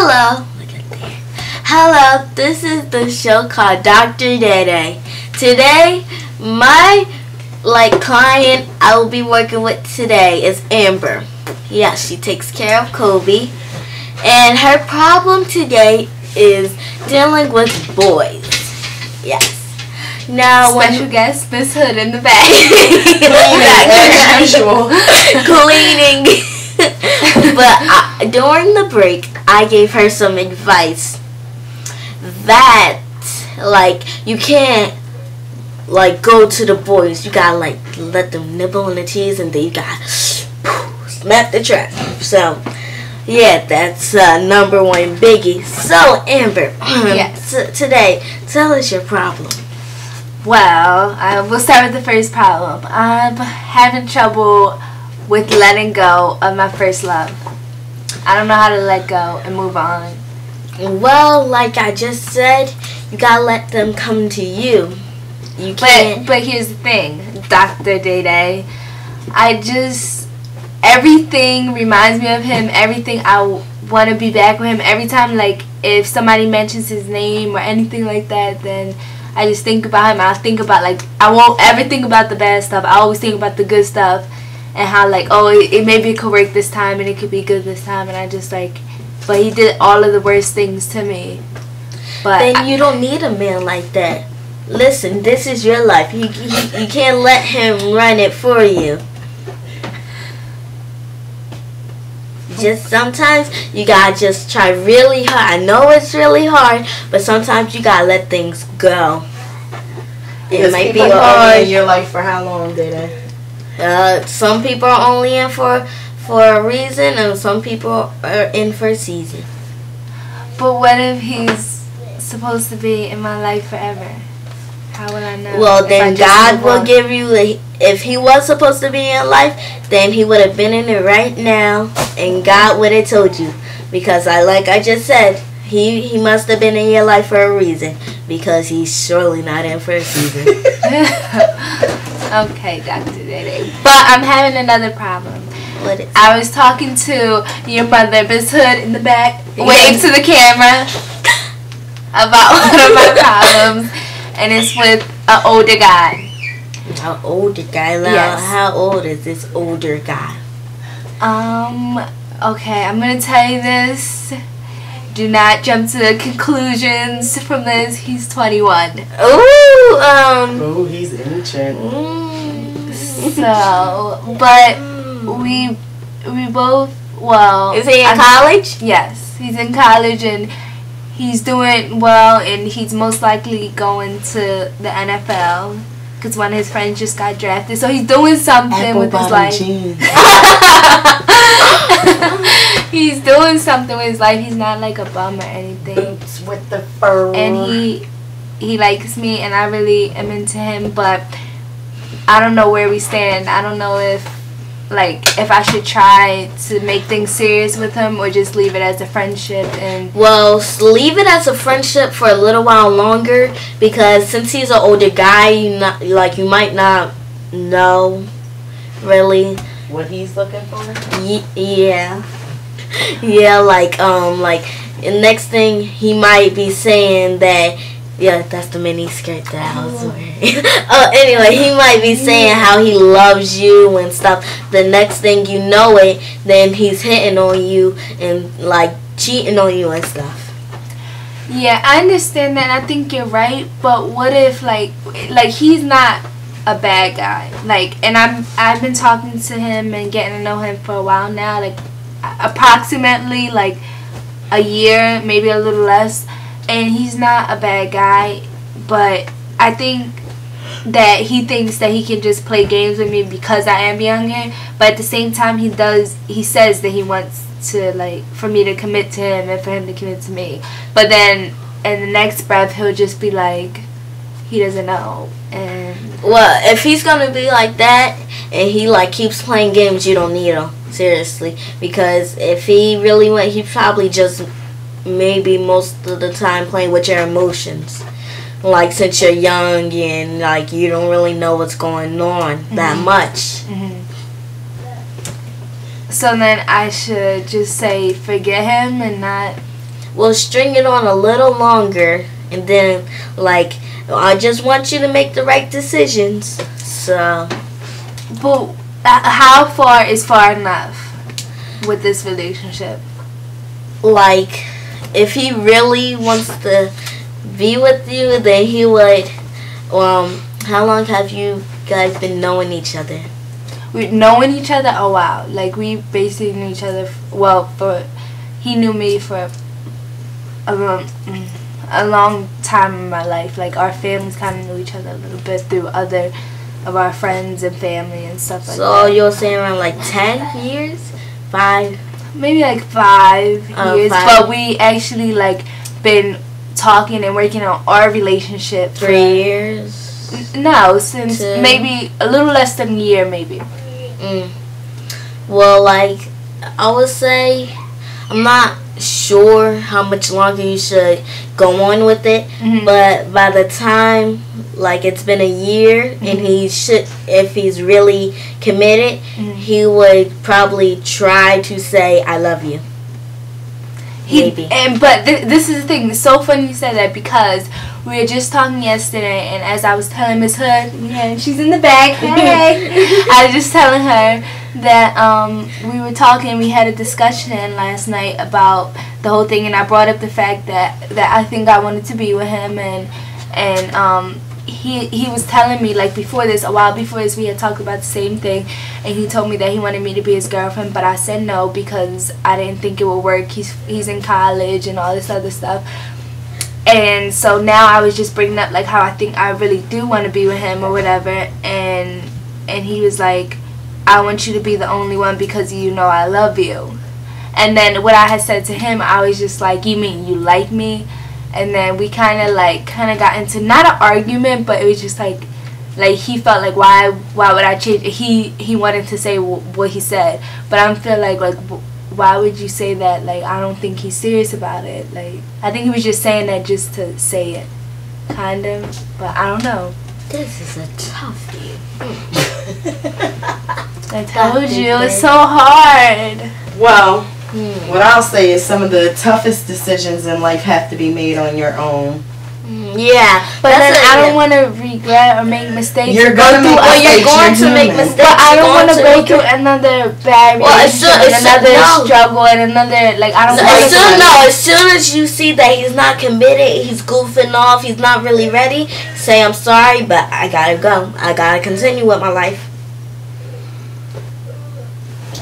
Hello. Look at there. Hello. This is the show called Dr. Dede. Today, my client I will be working with today is Amber. Yes, she takes care of Kobe. And her problem today is dealing with boys. Yes. Now, special guest, Miss Hood in the back. Cleaning. But during the break, I gave her some advice that, you can't, go to the boys. You gotta, let them nibble on the cheese, and then you gotta snap the trap. So, yeah, that's number one biggie. So, Amber, yes. Today, tell us your problem. Well, we'll start with the first problem. I'm having trouble with letting go of my first love. I don't know how to let go and move on. Well, like I just said, you gotta let them come to you. You can't. But here's the thing, Dr. Dede. Everything reminds me of him. Everything I want to be back with him. Every time, if somebody mentions his name or anything like that, then I just think about him. I think about, I won't ever think about the bad stuff. I always think about the good stuff. And how, maybe it could work this time and it could be good this time. And I just, but he did all of the worst things to me. But then you don't need a man like that. Listen, this is your life. You can't let him run it for you. Just sometimes you gotta just try really hard. I know it's really hard, but sometimes you gotta let things go. It might be hard in your life for how long, Dede? Some people are only in for a reason, and some people are in for a season. But what if he's supposed to be in my life forever? How will I know? Well, then God will give you. If he was supposed to be in life, then he would have been in it right now, and God would have told you. Because like I just said, he must have been in your life for a reason, because he's surely not in for a season. Okay, Dr. Dede. But I'm having another problem. What is it? I was talking to your mother, Miss Hood, in the back, wave to the camera, about one of my problems, and it's with an older guy. An older guy? Yes. How old is this older guy? Okay, I'm going to tell you this. Do not jump to conclusions from this. He's 21. Ooh, Oh, he's in the chat. So, but we both, well. Is he in college? Yes, he's in college and he's doing well, and he's most likely going to the NFL because one of his friends just got drafted. So he's doing something with his life. He's doing something with his life. He's not like a bum or anything. Boots with the fur. And he likes me, and I really am into him, but I don't know where we stand. I don't know if I should try to make things serious with him or just leave it as a friendship. And well, leave it as a friendship for a little while longer, because since he's an older guy, you might not know really what he's looking for. Yeah. The next thing he might be saying that, yeah, that's the mini skirt that I was wearing. Anyway, he might be saying how he loves you and stuff. The next thing you know it, then he's hitting on you and cheating on you and stuff. Yeah, I understand that, and I think you're right. But what if he's not a bad guy? And I've been talking to him and getting to know him for a while now, approximately a year, maybe a little less. And he's not a bad guy, but I think that he thinks that he can just play games with me because I am younger. But at the same time, he says that he wants to, for me to commit to him and for him to commit to me. But then in the next breath, he'll just be he doesn't know. And well, if he's gonna be like that and he keeps playing games, you don't need him, seriously. Because if he really went, he probably just maybe most of the time playing with your emotions. Since you're young and you don't really know what's going on that much. So then I should just say forget him and not we'll string it on a little longer, and then like I just want you to make the right decisions. So, but how far is far enough with this relationship? like, if he really wants to be with you, then he would. How long have you guys been knowing each other? We knowing each other? Oh wow! Like we basically knew each other. He knew me for a long time in my life. Like our families kind of knew each other a little bit through other of our friends and family and stuff like that. So you're saying around like 10 years, 5? Maybe like 5 years. 5. But we actually like been talking and working on our relationship 3 years. No, since 2. maybe a little less than a year, maybe. Well, like, I would say, I'm not sure how much longer you should go on with it, but by the time, like, it's been a year, and he should, if he's really committed, he would probably try to say, I love you. Maybe. But this is the thing. It's so funny you said that because we were just talking yesterday, and as I was telling Miss Hood, yeah, she's in the back. Hey, I was just telling her that we were talking. We had a discussion last night about the whole thing, and I brought up the fact that I think I wanted to be with him, and he was telling me, like, before this, a while before this, we had talked about the same thing, and he told me that he wanted me to be his girlfriend, but I said no because I didn't think it would work. He's in college and all this other stuff. And so now I was just bringing up, like, how I think I really do want to be with him or whatever, and he was like, I want you to be the only one because you know I love you. And then what I had said to him, I was just like, you mean you like me? And then we kind of got into not an argument, but it was just like he felt like why would I change? He wanted to say what he said, but I'm feel like why would you say that? Like, I don't think he's serious about it. Like, I think he was just saying that just to say it, kind of. But I don't know. This is a toughie. I told you it's so hard. Well, what I'll say is some of the toughest decisions in life have to be made on your own. Yeah, but then I don't want to regret or make mistakes. You're going to make mistakes. But I don't want to go through another bad relationship, another struggle, and another, like, I don't want to. As soon as you see that he's not committed, he's goofing off, he's not really ready, say, I'm sorry, but I gotta go. I gotta continue with my life.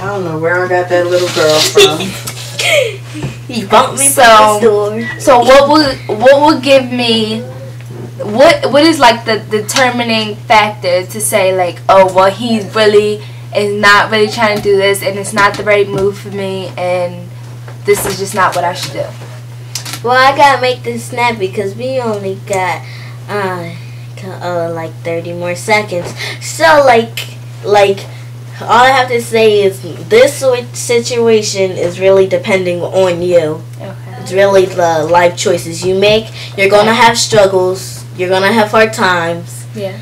I don't know where I got that little girl from. He bumped me from the door. So what would give me, what is like the determining factor to say, like, oh well, he really is not really trying to do this, and it's not the right move for me, and this is just not what I should do. Well, I gotta make this snap because we only got like 30 more seconds. So like all I have to say is this situation is really depending on you. Okay. It's really the life choices you make. You're gonna have struggles. You're gonna have hard times. Yeah.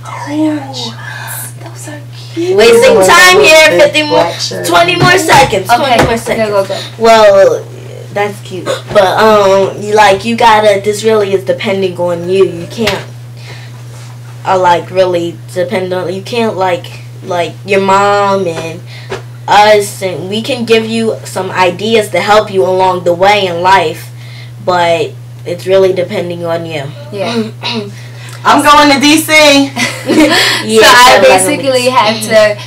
Oh, those are cute. Wasting time here. 20 more seconds. Okay. 20 more seconds. Go. Well, that's cute. But you gotta. This really is depending on you. You can't. Really depend on. You can't like your mom and us, and we can give you some ideas to help you along the way in life, but it's really depending on you. Yeah. I'm going to DC. Yeah, so I basically had to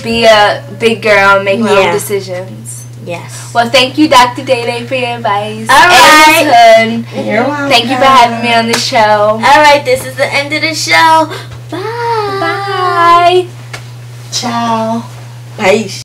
be a big girl and make my own decisions. Yes. Well, thank you, Dr. Day for your advice. All right. And You're welcome. thank you for having me on the show. All right, this is the end of the show. Bye. Bye. Ciao. Peace.